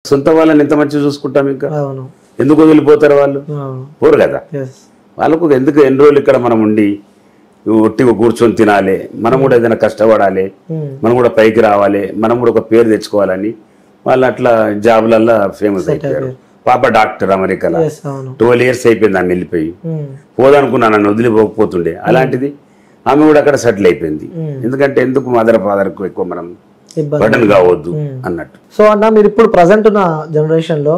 సొంత వాళ్ళని ఎంత మంచిగా చూసుకుంటాం ఇంకా ఎందుకు వదిలిపోతారు వాళ్ళు పోరు కదా వాళ్ళకు ఎందుకు ఎన్ని రోజులు ఇక్కడ మనం ఉండి ఒట్టిగా కూర్చొని తినాలి మనం కూడా ఏదైనా కష్టపడాలి మనం కూడా పైకి రావాలి మనం కూడా ఒక పేరు తెచ్చుకోవాలని వాళ్ళు అట్లా జాబ్లల్లో ఫేమస్ అయిపోయారు పాప డాక్టర్ అమెరికాలో 12 years అయిపోయింది ఆమె వెళ్ళిపోయి పోదనుకున్నాను నన్ను వదిలిపోకపోతుండే అలాంటిది ఆమె కూడా అక్కడ సెటిల్ అయిపోయింది ఎందుకంటే ఎందుకు మదర్ ఫాదర్ కు ఎక్కువ మనం బర్డన్ కావద్దు అన్నట్టు సో అన్న మీరు ఇప్పుడు ప్రజెంట్ ఉన్న జనరేషన్ లో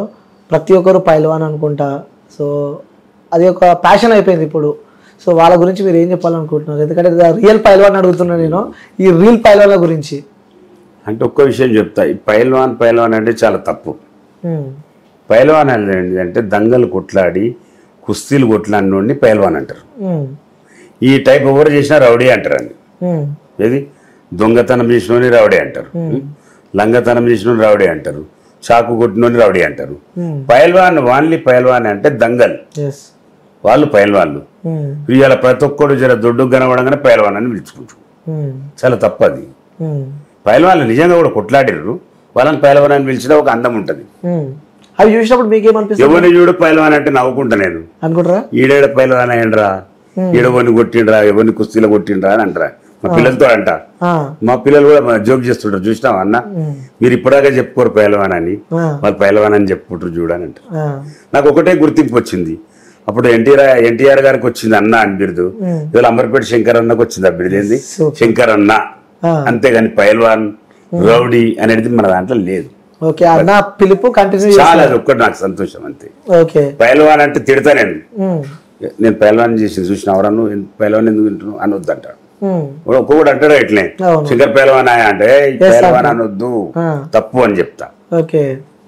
ప్రతి ఒక్కరు పైల్వాన్ అనుకుంటా సో అది ఒక ప్యాషన్ అయిపోయింది ఇప్పుడు సో వాళ్ళ గురించి మీరు ఏం చెప్పాలనుకుంటున్నారు ఎందుకంటే రియల్ పైల్వాన్ అడుగుతున్నా నేను ఈ రియల్ పైల్వాన్ల గురించి అంటే ఒక్క విషయం చెప్తా ఈ పైల్వాన్ అంటే చాలా తప్పు పైల్వాన్ అంటే దంగలు కొట్లాడి కుస్తీలు కొట్లాడినోడిని పైల్వాన్ అంటారు ఈ టైప్ ఎవరు చేసినా రౌడీ అంటారు అండి ఏది దొంగతనం చేసినోని రౌడీ అంటారు లంగతనం చేసినోని రౌడీ అంటారు చాకు కొట్టినోని రౌడీ అంటారు పైల్వాన్ వాన్లీ పైల్వాన్ అంటే దంగల్ వాళ్ళు పైల్వాన్లు ఇవాళ ప్రతి ఒక్కడు జర దొడ్డు కనబడంగానే పైల్వాన్ అని పిలుచుకుంటారు చాలా తప్పది పైల్వాన్లు నిజంగా కూడా కొట్లాడిర్రు వాళ్ళని పైల్వాన్ అని పిలిచినా ఒక అందం ఉంటది అవి చూసినప్పుడు మీకేమనిపిస్తుంది ఎవరిని చూడు పైల్వాన్ అంటే నవ్వుకుంటా నేను అనుకుంటారా ఈడేడ పైల్వాన్ అయ్యండ్రా ఈడవని కొట్టిండ్రా ఎవరిని కుస్తీలో కొట్టిండ్రా అని అంటారా మా పిల్లలతో అంట మా పిల్లలు కూడా జోక్ చేస్తుంటారు చూసినావా అన్న మీరు ఇప్పటిదాకా చెప్పుకోరు పైల్వాన్ అని వాళ్ళు పైల్వాన్ అని చెప్పుకుంటారు చూడని అంటారు నాకు ఒకటే గుర్తింపు వచ్చింది అప్పుడు ఎన్టీఆర్ గారికి వచ్చింది అన్న అని బిరుదు ఇవాళ అమర్పేట శంకర్ అన్నకు వచ్చింది ఆ బిరుదు ఏంది శంకర్ అన్న అంతేగాని పైల్వాన్ రౌడీ అనేది మన దాంట్లో లేదు చాలా అది ఒక్కటి నాకు సంతోషం అంతే పైల్వాన్ అంటే తిడతా నేను పైల్వాన్ చేసి చూసిన ఎవరన్నా పైల్వాన్ ఎందుకు తింటున్నావు అనొద్దంటాడు ఒక్కొక్కడు అంటాడు ఇట్లే శంకర్ పైల్వాన్ అంటే పైల్వాన్ అనొద్దు తప్పు అని చెప్తా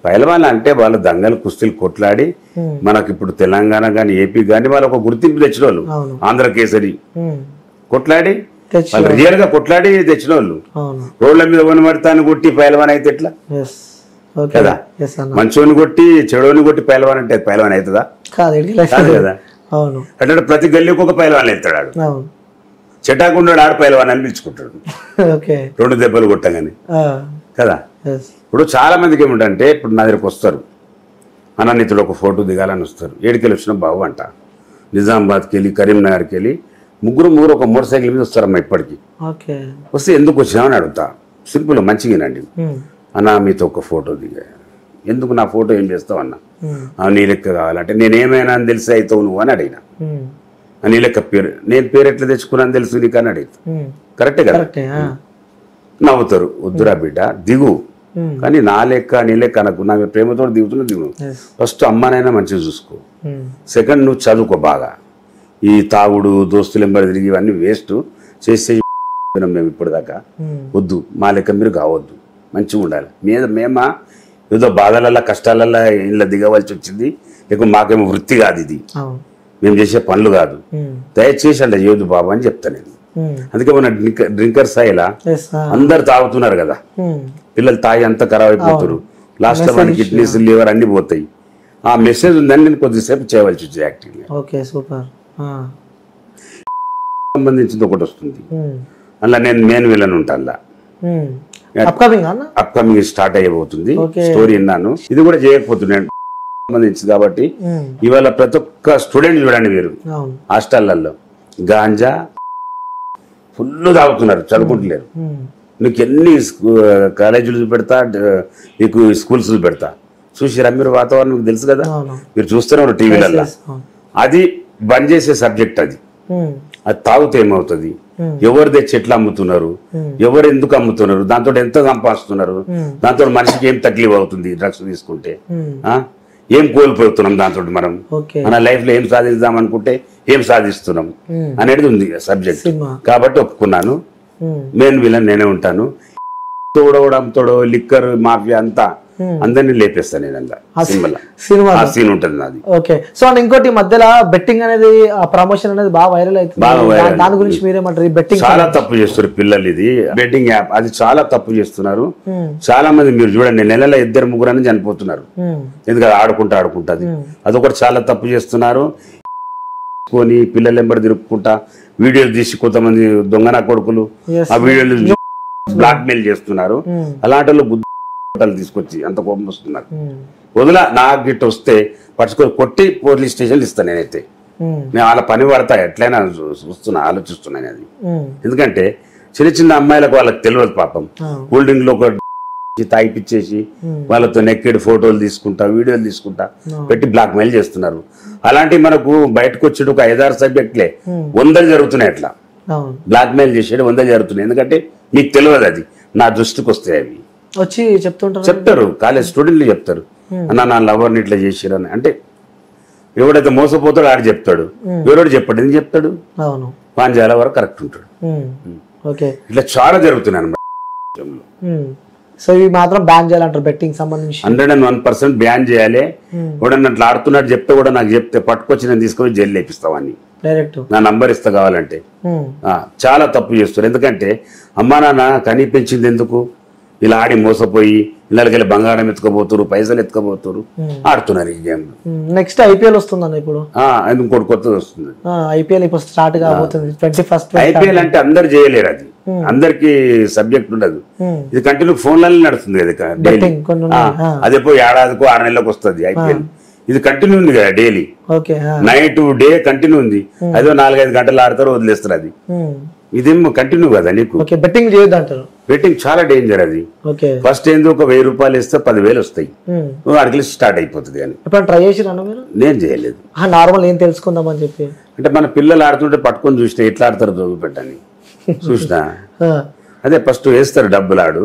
పైల్వాన్ అంటే వాళ్ళు దంగలు కుస్తీలు కొట్లాడి మనకి ఇప్పుడు తెలంగాణ గాని ఏపీ గాని వాళ్ళు ఒక గుర్తింపు తెచ్చిన వాళ్ళు ఆంధ్ర కేసరి కొట్లాడి వాళ్ళు రియల్ గా కొట్లాడి తెచ్చిన వాళ్ళు రోడ్ల మీద వనబడతాను కొట్టి పైల్వాన్ అయితే ఎట్లా కదా మంచోని కొట్టి చెడోని కొట్టి పైల్వాన్ అంటే పైల్వాన్ అవుతుందా కాదు కదా అంటే ప్రతి గల్లీకి ఒక పైల్వాన్ ఎత్తాడు చెటాకుండాడు ఆడు పైల్వాన్ అని పిలుచుకుంటాడు 2 దెబ్బలు కొట్టగానే కదా ఇప్పుడు చాలా మందికి ఏమిటంటే ఇప్పుడు నా దగ్గరకు వస్తారు అన్ననితుడు ఒక ఫోటో దిగాలని వస్తారు ఏడికెళ్ళి వచ్చిన బాబు అంట నిజామాబాద్కి వెళ్ళి కరీంనగర్కి వెళ్ళి ముగ్గురు ఒక మోటార్ సైకిల్ మీద వస్తారమ్మా ఇప్పటికి వస్తే ఎందుకు వచ్చినామని అడుగుతా సింపుల్ మంచిగానండి అన్న మీతో ఒక ఫోటో దిగా ఎందుకు నా ఫోటో ఏం చేస్తావు అన్న నీ లెక్క కావాలంటే నేనేమైనా అని తెలిసి అవుతావు నువ్వు అని అడిగిన నీ లెక్క పేరు నేను పేరు ఎట్లా తెచ్చుకున్నాను తెలుసు నీకు అని అడిగితా కరెక్టే కదా నవ్వుతారు వద్దురా బిడ్డ దిగు కానీ నా లెక్క నీ లెక్క అనకు నా ప్రేమతో దిగుతున్నా దిగు ఫస్ట్ అమ్మనైనా మంచిగా చూసుకో సెకండ్ నువ్వు చదువుకో బాగా ఈ తాగుడు దోస్తులు ఎంబడి తిరిగి ఇవన్నీ వేస్ట్ చేసే మేము ఇప్పటిదాకా వద్దు మా లెక్క మీరు కావద్దు మంచిగా ఉండాలి మేమా ఏదో బాధలల్లా కష్టాలల్లా ఇలా దిగవలసి వచ్చింది లేక మాకేమో వృత్తి కాదు ఇది మేము చేసే పనులు కాదు దయచేసి అంటే చేయొద్దు బాబు అని చెప్తా నేను అందుకే మన డ్రింకర్స్ అయ్యేలా అందరు తాగుతున్నారు కదా పిల్లలు తాగి అంతా ఖరాబ్ అయిపోతారు లాస్ట్ లో మన కిడ్నీస్ లివర్ అన్ని పోతాయి ఆ మెసేజ్ ఉందని నేను కొద్దిసేపు చేయవలసి వచ్చింది యాక్టింగ్ సంబంధించింది ఒకటి వస్తుంది అలా నేను మెయిన్ విలన్ ఉంటా అలా అప్కమింగ్ స్టార్ట్ అయ్యబోతుంది స్టోరీ విన్నాను ఇది కూడా చేయకపోతున్నాను సంబంధించింది కాబట్టి ఇవాళ ప్రతి ఒక్క స్టూడెంట్ చూడండి మీరు హాస్టళ్లలో గాంజా ఫుల్ తాగుతున్నారు చదువుకుంటలేరు నీకు ఎన్ని కాలేజీలు చూపెడతా నీకు స్కూల్స్ చూపెడతా చూసిరా మీరు వాతావరణం మీకు తెలుసు కదా మీరు చూస్తున్నారు టీవీలలో అది బంద్ చేసే సబ్జెక్ట్ అది తాగుతే ఏమవుతుంది ఎవరు తెచ్చి ఎట్లా అమ్ముతున్నారు ఎవరు ఎందుకు అమ్ముతున్నారు దాంతో ఎంత సంపాదిస్తున్నారు దాంతో మనిషికి ఏం తక్లీఫ్ అవుతుంది డ్రగ్స్ తీసుకుంటే ఏం కోల్పోతున్నాం దాంతో మనం మన లైఫ్ లో ఏం సాధిద్దాం అనుకుంటే ఏం సాధిస్తున్నాం అనేది ఉంది సబ్జెక్ట్ కాబట్టి ఒప్పుకున్నాను మెయిన్ విలన్ నేనే ఉంటాను తోడవడంతో లిక్కర్ మాఫియా అంతా అందరినీ లేపేస్తాను నేను సినిమా సీన్ ఉంటుంది నాది సో ఇంకోటి మధ్యలో బెట్టింగ్ అనేది ప్రమోషన్ అనేది బాగా వైరల్ అవుతుంది దాని గురించి మీరేమంటారు బెట్టింగ్ చాలా తప్పు చేస్తారు పిల్లలు ఇది బెట్టింగ్ యాప్ అది చాలా తప్పు చేస్తున్నారు చాలా మంది మీరు చూడండి నెలలో 2-3 అని చనిపోతున్నారు ఎందుకంటే ఆడుకుంటుంది అదొకటి చాలా తప్పు చేస్తున్నారు కొని పిల్లలు ఎంబడి తిరుక్కుంటా వీడియోలు తీసి కొంతమంది దొంగన కొడుకులు ఆ వీడియోలు బ్లాక్ మెయిల్ చేస్తున్నారు అలాంటి హోటల్ తీసుకొచ్చి అంత కోపం వస్తుంది నాకు. వదిలా నాకు గిట్ట వస్తే పట్టుకొని కొట్టి పోలీస్ స్టేషన్లు ఇస్తాను నేనైతే. నేను వాళ్ళ పని పడతా ఎట్లయినా ఆలోచిస్తున్నాను అది. ఎందుకంటే చిన్న చిన్న అమ్మాయిలకు వాళ్ళకి తెలియదు పాపం. కూల్ డ్రింక్ లో తాగిపిచ్చేసి వాళ్ళతో నెక్కెడ్ ఫోటోలు తీసుకుంటా, వీడియోలు తీసుకుంటా పెట్టి బ్లాక్ మెయిల్ చేస్తున్నారు. అలాంటి మనకు బయటకు వచ్చేటి ఒక 5-6 సబ్జెక్టులే 100 జరుగుతున్నాయి. అట్లా బ్లాక్ మెయిల్ చేసేది 100 జరుగుతున్నాయి. ఎందుకంటే మీకు తెలియదు, అది నా దృష్టికి వస్తాయి. అవి వచ్చి చెప్తారు, కాలేజ్ స్టూడెంట్లు చెప్తారు, అన్న నా లవర్ని ఇట్లా చేసిరని. అంటే ఎవడైతే మోసపోతాడో ఆడు చెప్తాడు, ఎవరోడు చెప్పాడు, ఎందుకు చెప్తాడు? పాంజాల వరకు కరెక్ట్ ఉంటాడు. ఇట్లా చాలా జరుగుతున్నాయి అన్నమాట. సో ఇవి మాత్రం బ్యాన్ చేయాలంటారు బెట్టింగ్ సంబంధించి? 101% బ్యాన్ చేయాలి. ఎవడన్నా అట్లా ఆడుతున్నట్టు చెప్తే కూడా నాకు చెప్తే పట్టుకొచ్చి నేను తీసుకొని జైలు లేపిస్తావని, నా నంబర్ ఇస్తా కావాలంటే. చాలా తప్పు చేస్తారు. ఎందుకంటే అమ్మా నాన్న కనీ పెంచింది ఎందుకు? ఇలా ఆడి మోసపోయి ఇళ్ళకెళ్ళి బంగారం ఎత్తుకోబోతున్నారు, పైసలు ఎత్తుకోబోతున్నారు, ఆడుతున్నారు ఈ గేమ్. నెక్స్ట్ ఐపీఎల్ వస్తుందన్న ఇప్పుడు, ఇంకోటి కొత్తది వస్తుంది. ఐపీఎల్ ఇప్పుడు స్టార్ట్ కాబోతుంది 21st. ఐపీఎల్ అంటే అందరు చేయలేరు, అది అందరికి సబ్జెక్ట్ ఉండదు. ఇది కంటిన్యూ ఫోన్లలో నడుస్తుంది కదా డైలీ. అది ఎప్పుడు ఏడాదికో 6 నెలలకు వస్తుంది ఐపీఎల్. ఇది కంటిన్యూ ఉంది కదా డైలీ, నైట్ డే కంటిన్యూ ఉంది. అదో 4-5 గంటలు ఆడతారు, వదిలేస్తారు. అది ఇదేం కంటిన్యూ కదా నీకు. బెట్టింగ్ చేయొద్దు అంటారు. బెట్టింగ్ చాలా డేంజర్. అది ఫస్ట్ ఏందో ఒక 1000 రూపాయలు ఇస్తే 10,000 వస్తాయి, అడిగి స్టార్ట్ అయిపోతుంది. కానీ ట్రై చేసిరా మీరు? నేను చేయలేదు. నార్మల్ ఏం తెలుసుకుందామని చెప్పి, అంటే మన పిల్లలు ఆడుతుంటే పట్టుకొని చూస్తే ఎట్లా ఆడతారు చదువు పెట్టని చూసినా. అదే ఫస్ట్ వేస్తారు డబ్బులు, ఆడు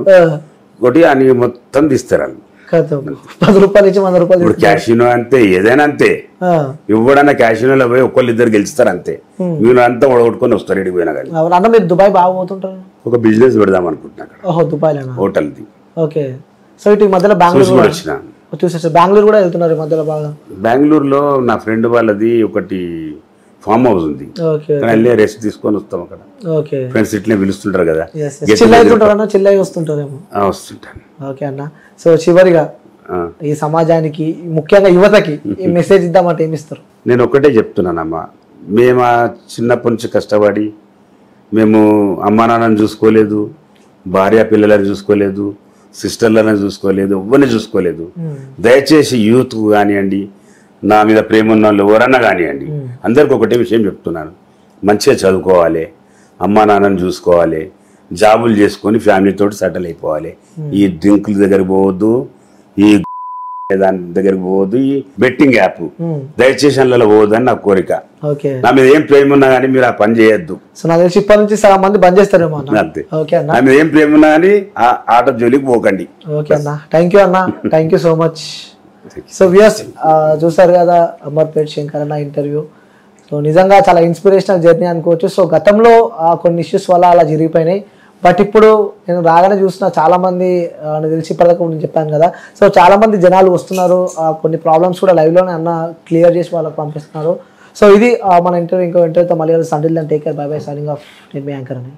ఒకటి అని మొత్తం తీస్తారు. వాళ్ళు 10 రూపాయలు ఇచ్చి 100 రూపాయలు. ఇప్పుడు క్యాషినో అంతే, ఏదైనా అంతే. ఇవ్వడన్నా క్యాషినోలో పోయి 1-2 గెలుస్తారు అంతే, మీరు అంతా ఓడగొట్టుకొని వస్తారు ఎడిపోయినా. కానీ అన్న మీరు దుబాయ్ బాగా పోతుంటారు? ఒక బిజినెస్ పెడదాం అనుకుంటున్నా దుబాయ్ హోటల్ది. ఓకే. సో ఇటు మధ్యలో బెంగళూరు వచ్చిన చూసేసి బెంగళూరు కూడా వెళ్తున్నారు ఈ మధ్యలో బాగా. బెంగళూరులో నా ఫ్రెండ్ వాళ్ళది ఒకటి ఫామ్ హౌస్ ఉంది, వెళ్ళి రెస్ట్ తీసుకొని వస్తాం అక్కడ. ఫ్రెండ్స్ ఇట్లే పిలుస్తుంటారు కదా, వస్తుంటాను. ఓకే అన్న. సో చివరిగా ఈ సమాజానికి ముఖ్యంగా యువతకి ఈ మెసేజ్ ఇద్దామంటే ఏమి ఇస్తారు? నేను ఒకటే చెప్తున్నానమ్మా, మేము చిన్నప్పటి నుంచి కష్టపడి మేము అమ్మా నాన్నని చూసుకోలేదు, భార్య పిల్లలని చూసుకోలేదు, సిస్టర్లను చూసుకోలేదు, ఎవరిని చూసుకోలేదు. దయచేసి యూత్ కానివ్వండి, నా మీద ప్రేమ ఉన్న వాళ్ళు ఎవరన్నా కానివ్వండి, అందరికి ఒకటే విషయం చెప్తున్నాను, మంచిగా చదువుకోవాలి, అమ్మా నాన్నని చూసుకోవాలి, జాబులు చేసుకొని ఫ్యామిలీతో సెటిల్ అయిపోవాలి. ఈ డ్రింకుల దగ్గర పోవద్దు, ఈ దాని దగ్గరికి పోవద్దు, ఈ బెట్టింగ్ యాప్ దయచేసి అందులో పోవద్దు అని నా కోరిక. నా మీద ఏం ప్రేమ ఉన్నా కానీ మీరు ఆ పని చేయొద్దు. అంతే, నా మీద ఏం ప్రేమ ఉన్నా కానీ ఆ ఆట జోలికి పోకండి. ఓకే అన్న, థ్యాంక్ యూ అన్న, thank you so much. So viewers చూసారు కదా అమర్పేట్ శంకర్ అన్న ఇంటర్వ్యూ. సో నిజంగా చాలా ఇన్స్పిరేషనల్ జర్నీ అనుకోవచ్చు. సో గతంలో కొన్ని ఇష్యూస్ వల్ల అలా జరిగిపోయినాయి, బట్ ఇప్పుడు నేను రాగానే చూసిన చాలామంది నాకు తెలిసి ఇప్పటిదాకా నేను చెప్పాను కదా, సో చాలామంది జనాలు వస్తున్నారు, కొన్ని ప్రాబ్లమ్స్ కూడా లైవ్లోనే అన్న క్లియర్ చేసి వాళ్ళకి పంపిస్తున్నారు. సో ఇది మన ఇంటర్వ్యూ. ఇంకో ఇంటర్వ్యూతో మళ్ళీ Sunday take care, by by, signing off. నేను మీ యాంకర్ అని.